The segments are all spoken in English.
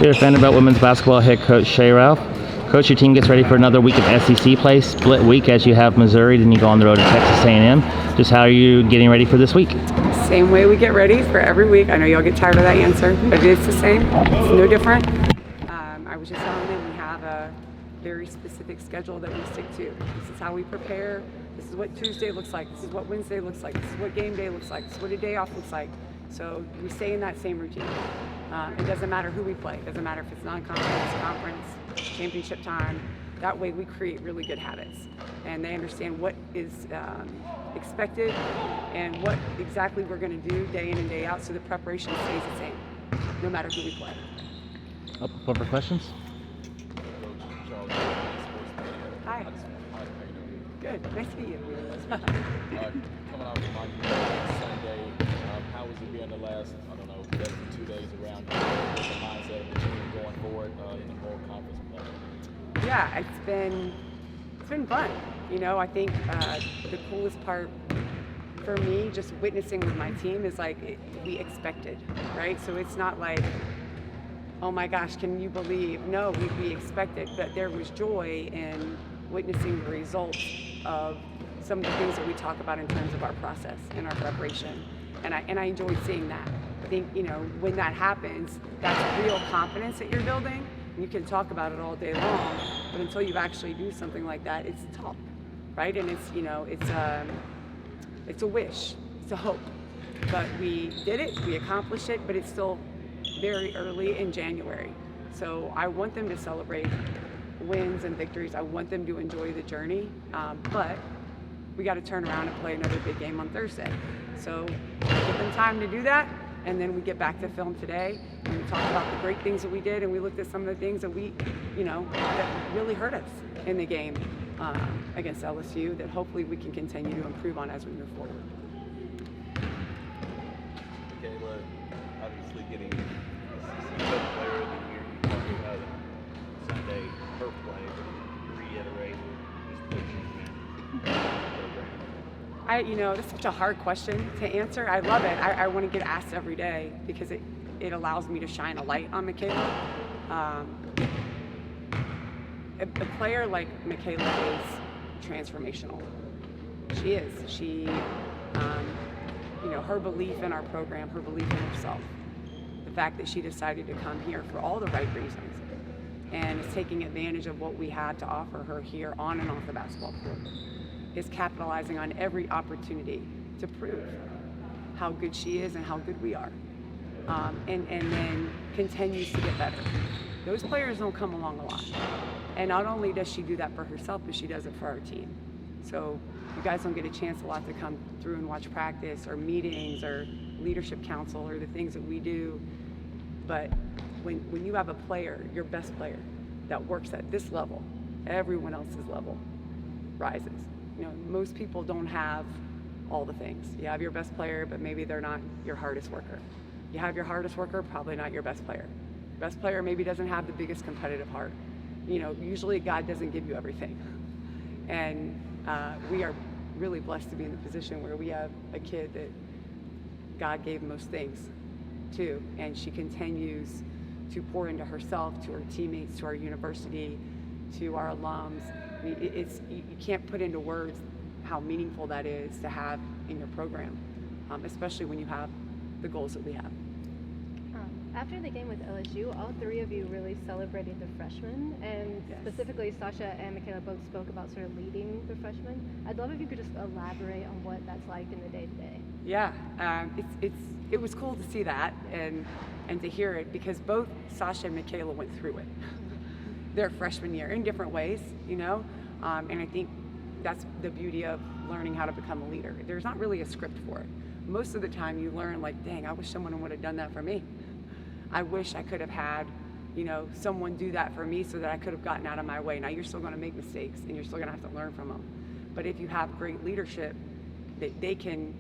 Here's Vanderbilt women's basketball head coach Shea Ralph. Coach, your team gets ready for another week of SEC play, split week as you have Missouri, then you go on the road to Texas A&M. Just how are you getting ready for this week? Same way we get ready for every week. I know y'all get tired of that answer, but it is the same. It's no different. I was just telling them we have a very specific schedule that we stick to. This is how we prepare. This is what Tuesday looks like. This is what Wednesday looks like. This is what game day looks like. This is what a day off looks like. So we stay in that same routine. It doesn't matter who we play. It doesn't matter if it's non-conference, conference, championship time. That way we create really good habits. And they understand what is expected and what exactly we're going to do day in and day out, so the preparation stays the same, no matter who we play. Up for questions? Hi. Good. Nice to meet you. Coming out from Sunday, how was it being the last, 2 days around the mindset of the team going forward in the whole conference play? Yeah, it's been fun. I think the coolest part for me, just witnessing with my team, is we expected, right? So it's not like, oh my gosh, can you believe? No, we expected, but there was joy in witnessing the results of some of the things that we talk about in terms of our process and our preparation. And I enjoyed seeing that. I think, when that happens, that's real confidence that you're building. You can talk about it all day long, but until you actually do something like that, it's tough, right? And it's a wish, it's a hope. But we did it, we accomplished it, but it's still very early in January. So I want them to celebrate wins and victories. I want them to enjoy the journey, but we got to turn around and play another big game on Thursday. So give them time to do that, and then we get back to film today, and we talk about the great things that we did, and we looked at some of the things that that really hurt us in the game against LSU that hopefully we can continue to improve on as we move forward. Michaela, obviously getting a player of the year, you talked about Sunday, her play, but reiterate just pushing program. That's such a hard question to answer. I love it. I want to get asked every day because it allows me to shine a light on Michaela. A player like Michaela is transformational. She is. She, her belief in our program, her belief in herself, the fact that she decided to come here for all the right reasons, and is taking advantage of what we have to offer her here on and off the basketball court, is capitalizing on every opportunity to prove how good she is and how good we are, and then continues to get better. Those players don't come along a lot. And not only does she do that for herself, but she does it for our team. So you guys don't get a chance a lot to come through and watch practice or meetings or leadership council or the things that we do. But when you have a player, your best player, that works at this level, everyone else's level rises. Most people don't have all the things. You have your best player, but maybe they're not your hardest worker. You have your hardest worker, probably not your best player. Best player maybe doesn't have the biggest competitive heart. Usually God doesn't give you everything. And we are really blessed to be in the position where we have a kid that God gave most things to, and she continues to pour into herself, to her teammates, to our university, to our alums. I mean, you can't put into words how meaningful that is to have in your program, especially when you have the goals that we have. After the game with LSU, all three of you really celebrated the freshmen, and Yes. Specifically Sasha and Michaela both spoke about sort of leading the freshmen. I'd love if you could just elaborate on what that's like in the day-to-day. Yeah, it was cool to see that and to hear it, because both Sasha and Michaela went through it their freshman year in different ways, and I think that's the beauty of learning how to become a leader. There's not really a script for it. Most of the time you learn dang, I wish someone would have done that for me. I wish I could have had, someone do that for me so that I could have gotten out of my way. Now you're still going to make mistakes and you're still going to have to learn from them. But if you have great leadership, they can.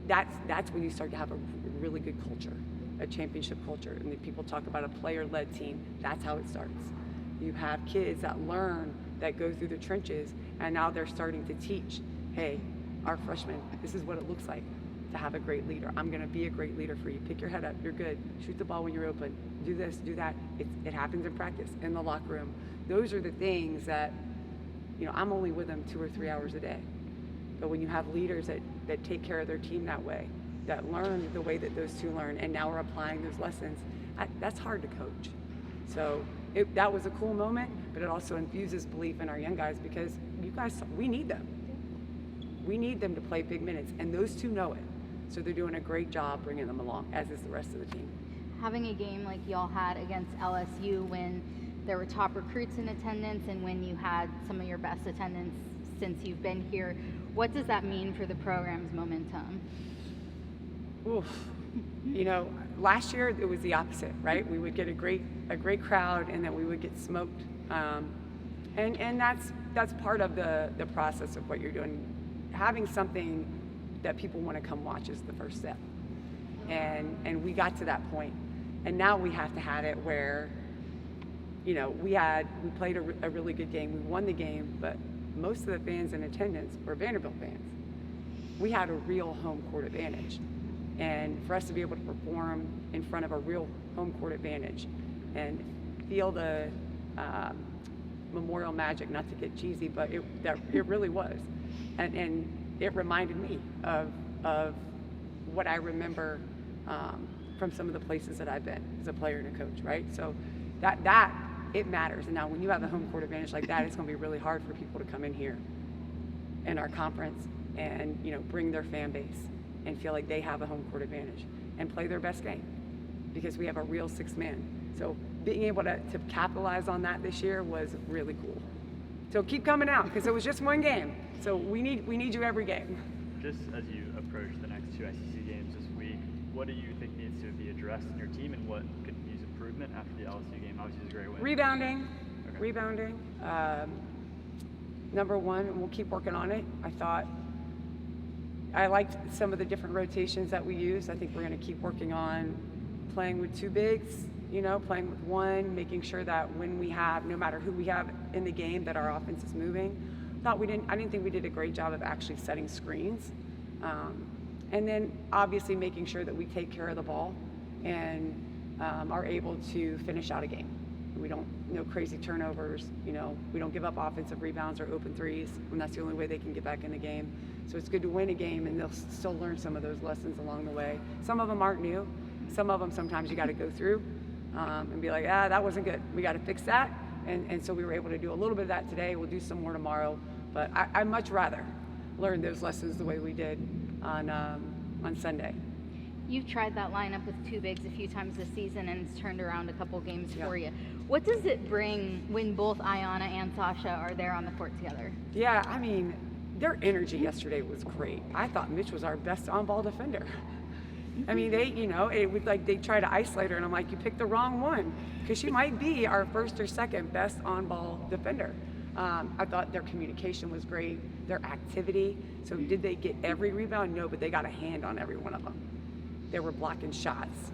That's when you start to have a really good culture, a championship culture. And people talk about a player-led team. That's how it starts. You have kids that learn, that go through the trenches, and now they're starting to teach. Hey, our freshmen, this is what it looks like to have a great leader. I'm going to be a great leader for you. Pick your head up. You're good. Shoot the ball when you're open. Do this, do that. It happens in practice, in the locker room. Those are the things that, I'm only with them 2 or 3 hours a day. But when you have leaders that take care of their team that way, that learn the way that those two learn, and now we're applying those lessons, that's hard to coach. So that was a cool moment, but it also infuses belief in our young guys, because you guys, we need them. We need them to play big minutes, and those two know it. So they're doing a great job bringing them along, as is the rest of the team. Having a game like y'all had against LSU, when there were top recruits in attendance and when you had some of your best attendance since you've been here, what does that mean for the program's momentum? Oof. Last year it was the opposite, right? We would get a great crowd, and then we would get smoked. And that's part of the process of what you're doing. Having something that people want to come watch is the first step. And we got to that point. And now we have to have it where, we played a really good game. We won the game, but most of the fans in attendance were Vanderbilt fans. We had a real home court advantage. And for us to be able to perform in front of a real home court advantage and feel the Memorial magic, not to get cheesy, but it really was. And it reminded me of what I remember from some of the places that I've been as a player and a coach, right? So that it matters. And now when you have a home court advantage like that, it's going to be really hard for people to come in here in our conference and bring their fan base and feel like they have a home court advantage and play their best game, because we have a real sixth man. So being able to capitalize on that this year was really cool. So keep coming out, because it was just one game. So we need you every game. Just as you approach the next 2 SEC games this week, what do you think needs to be addressed in your team, and what could use improvement after the LSU game? Obviously, it was a great win. Rebounding. Number one, and we'll keep working on it. I liked some of the different rotations that we used. I think we're going to keep working on playing with two bigs, playing with one, making sure that when we have, no matter who we have in the game, that our offense is moving. I didn't think we did a great job of actually setting screens. And then obviously making sure that we take care of the ball and are able to finish out a game. We don't, no crazy turnovers, we don't give up offensive rebounds or open threes when that's the only way they can get back in the game. So it's good to win a game, and they'll still learn some of those lessons along the way. Some of them aren't new. Some of them sometimes you got to go through and be like, that wasn't good. We got to fix that. And so we were able to do a little bit of that today. We'll do some more tomorrow. But I'd much rather learn those lessons the way we did on Sunday. You've tried that lineup with two bigs a few times this season, and it's turned around a couple games for you. What does it bring when both Ayanna and Sasha are there on the court together? Yeah, their energy yesterday was great. I thought Mitch was our best on-ball defender. It was like they try to isolate her, and I'm like, you picked the wrong one, because she might be our first or second best on-ball defender. I thought their communication was great, their activity. So did they get every rebound? No, but they got a hand on every one of them. They were blocking shots.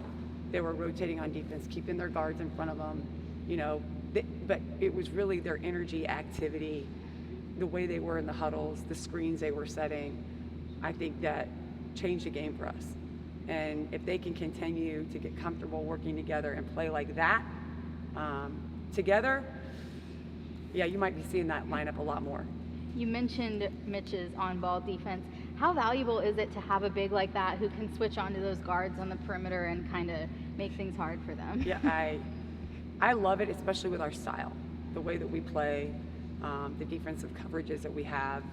They were rotating on defense, keeping their guards in front of them. But it was really their energy, activity, the way they were in the huddles, the screens they were setting. I think that changed the game for us. And if they can continue to get comfortable working together and play like that together, you might be seeing that lineup a lot more. You mentioned Mitch's on-ball defense. How valuable is it to have a big like that who can switch onto those guards on the perimeter and kind of make things hard for them? Yeah, I love it, especially with our style, the way that we play, the defensive coverages that we have.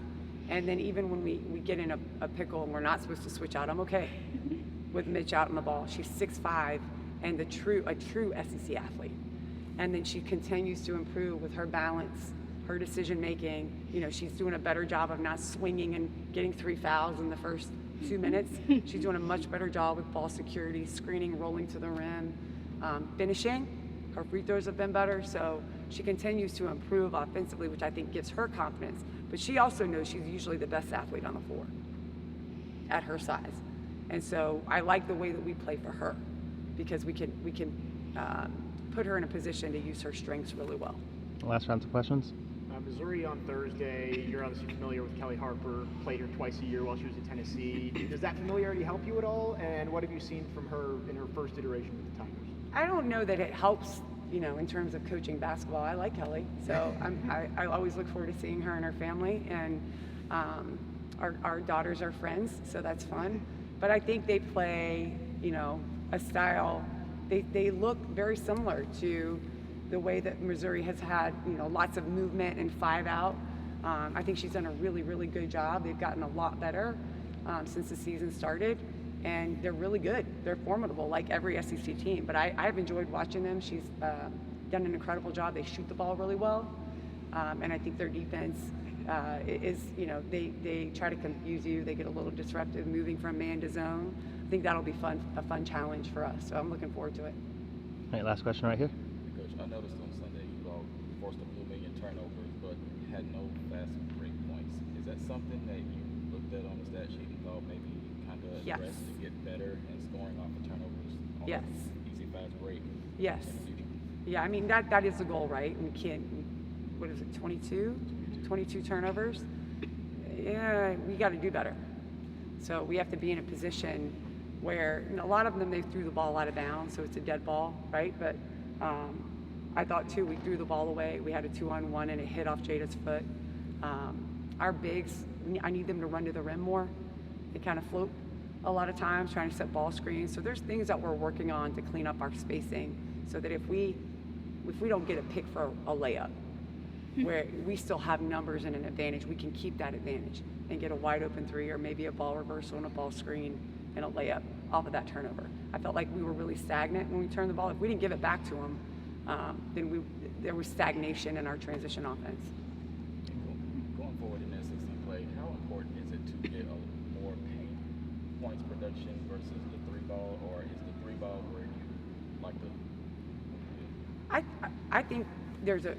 And then even when we get in a pickle and we're not supposed to switch out, I'm okay with Mitch out on the ball. She's 6'5" and a true SEC athlete. And then she continues to improve with her balance, her decision making. She's doing a better job of not swinging and getting 3 fouls in the first 2 minutes. She's doing a much better job with ball security, screening, rolling to the rim, finishing. Her free throws have been better, so she continues to improve offensively, which I think gives her confidence. But she also knows she's usually the best athlete on the floor at her size. And so I like the way that we play for her, because we can put her in a position to use her strengths really well. Last round of questions. Missouri on Thursday, you're obviously familiar with Kelly Harper, played her twice a year while she was at Tennessee. Does that familiarity help you at all? And what have you seen from her in her first iteration with the Tigers? I don't know that it helps, in terms of coaching basketball. I like Kelly, so I always look forward to seeing her and her family, and our daughters are friends, so that's fun. But I think they play, a style, they look very similar to the way that Missouri has had, lots of movement and 5 out. I think she's done a really, really good job. They've gotten a lot better since the season started, and they're really good. They're formidable, like every SEC team. But I've enjoyed watching them. She's done an incredible job. They shoot the ball really well, and I think their defense is, they try to confuse you. They get a little disruptive, moving from man to zone. I think that'll be a fun challenge for us. So I'm looking forward to it. All right, last question right here. Coach, I noticed on Sunday you all forced a few million turnovers, but had no fast break points. Is that something that you looked at on the stat sheet and thought maybe kind of Yes. address to get better in scoring off of turnovers on Yes. an easy fast break Yes. in the future? Yeah, I mean, that is the goal, right? We can't, what is it, 22 turnovers? Yeah, we got to do better. So we have to be in a position where, a lot of them, they threw the ball out of bounds, so it's a dead ball, right? But I thought, too, we threw the ball away. We had a 2-on-1 and it hit off Jada's foot. Our bigs, I need them to run to the rim more. They kind of float a lot of times, trying to set ball screens. So there's things that we're working on to clean up our spacing so that if we don't get a pick for a layup, where we still have numbers and an advantage, we can keep that advantage and get a wide open 3 or maybe a ball reversal and a ball screen and a layup off of that turnover. I felt like we were really stagnant when we turned the ball. If we didn't give it back to them, then there was stagnation in our transition offense. Going forward in SEC play, how important is it to get a more paint points production versus the 3-ball, or is the 3-ball where you like to? I think there's a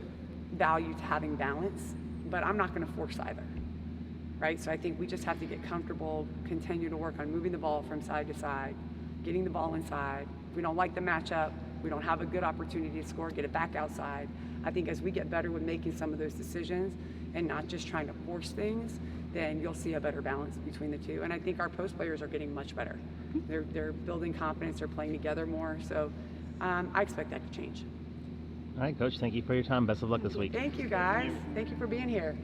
value to having balance, but I'm not going to force either, right? So I think we just have to get comfortable, continue to work on moving the ball from side to side, getting the ball inside. If we don't like the matchup, we don't have a good opportunity to score, get it back outside. I think as we get better with making some of those decisions and not just trying to force things, then you'll see a better balance between the two. And I think our post players are getting much better. They're building confidence, they're playing together more. So I expect that to change. All right, Coach, thank you for your time. Best of luck this week. Thank you, guys. Thank you for being here.